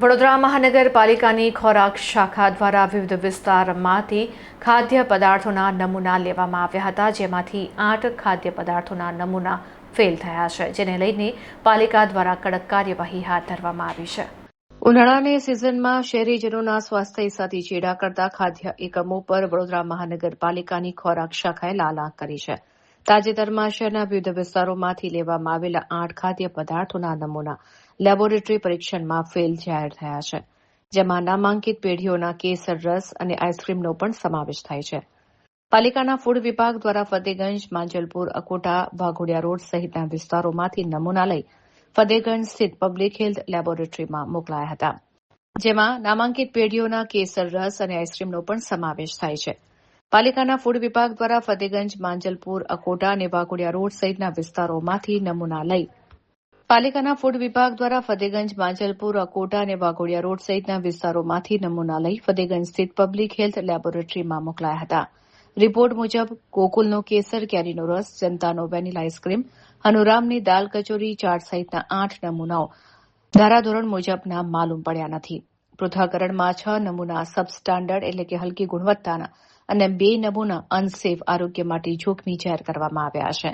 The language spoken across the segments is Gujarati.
વડોદરા મહાનગરપાલિકાની ખોરાક શાખા દ્વારા વિવિધ વિસ્તારમાંથી ખાદ્ય પદાર્થોના નમૂના લેવામાં આવ્યા હતા, જેમાંથી 8 ખાદ્ય પદાર્થોના નમૂના ફેલ થયા છે, જેને લઈને પાલિકા દ્વારા કડક કાર્યવાહી હાથ ધરવામાં આવી છે. ઉનાળાની સિઝનમાં શહેરીજનોના સ્વાસ્થ્ય સાથે ચેડા કરતા ખાદ્ય એકમો પર વડોદરા મહાનગરપાલિકાની ખોરાક શાખાએ લાલ આંખ કરી છે. તાજેતરમાં શહેરના વિવિધ વિસ્તારોમાંથી લેવામાં આવેલા 8 ખાદ્ય પદાર્થોના નમૂના લેબોરેટરી પરીક્ષણમાં ફેલ જાહેર થયા છે, જેમાં નામાંકિત પેઢીઓના કેસર રસ અને આઈસ્ક્રીમનો પણ સમાવેશ થાય છે. પાલિકાના ફૂડ વિભાગ દ્વારા ફતેગંજ, માંજલપુર, અકોટા, વાઘોડિયા રોડ સહિતના વિસ્તારોમાંથી નમૂના લઈ ફતેગંજ સ્થિત પબ્લિક હેલ્થ લેબોરેટરીમાં મોકલાયા હતા, જેમાં નામાંકિત પેઢીઓના કેસર રસ અને આઈસ્ક્રીમનો પણ સમાવેશ થાય છે. પાલિકાના ફૂડ વિભાગ દ્વારા ફતેગંજ, માંજલપુર, અકોટા અને વાઘોડિયા રોડ સહિતના વિસ્તારોમાંથી નમૂના લઈ પાલિકાના ફૂડ વિભાગ દ્વારા ફતેગંજ, માંજલપુર, અકોટા અને વાઘોડિયા રોડ સહિતના વિસ્તારોમાંથી નમૂના લઈ ફતેગંજ સ્થિત પબ્લિક હેલ્થ લેબોરેટરીમાં મોકલાયા હતા. રિપોર્ટ મુજબ ગોકુલનો કેસર, કેરીનો રસ, જનતાનો વેનીલા આઈસ્ક્રીમ, હનુરામની દાલ કચોરી, ચાટ સહિતના 8 નમૂનાઓ ધારાધોરણ મુજબના માલુમ પડ્યા નથી. પૃથ્થકરણમાં 6 નમૂના સબસ્ટાન્ડર્ડ એટલે કે હલકી ગુણવત્તાના અને 2 નમૂના અનસેફ આરોગ્ય માટે જોખમી જાહેર કરવામાં આવ્યા છે.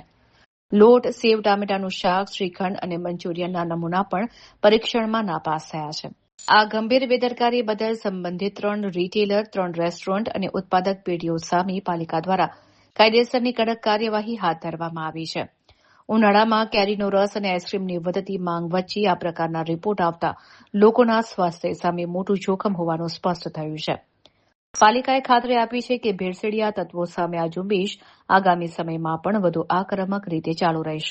લોટ, સેવ ટામેટાનું શાક, શ્રીખંડ અને મંચુરિયનના નમૂના પણ પરીક્ષણમાં નાપાસ થયા છે. આ ગંભીર બેદરકારી બદલ સંબંધિત 3 રિટેલર, 3 રેસ્ટોરન્ટ અને ઉત્પાદક પેઢીઓ સામે પાલિકા દ્વારા કાયદેસરની કડક કાર્યવાહી હાથ ધરવામાં આવી છે. ઉનાળામાં કેરીનો રસ અને આઈસ્ક્રીમની વધતી માંગ વચ્ચે આ પ્રકારના રિપોર્ટ આવતા લોકોના સ્વાસ્થ્ય સામે મોટું જોખમ હોવાનું સ્પષ્ટ થયું છે. પાલિકાએ ખાતરી આપી છે કે ભેળસેળિયા તત્વો સામે આ ઝુંબેશ આગામી સમયમાં પણ વધુ આક્રમક રીતે ચાલુ રહેશે.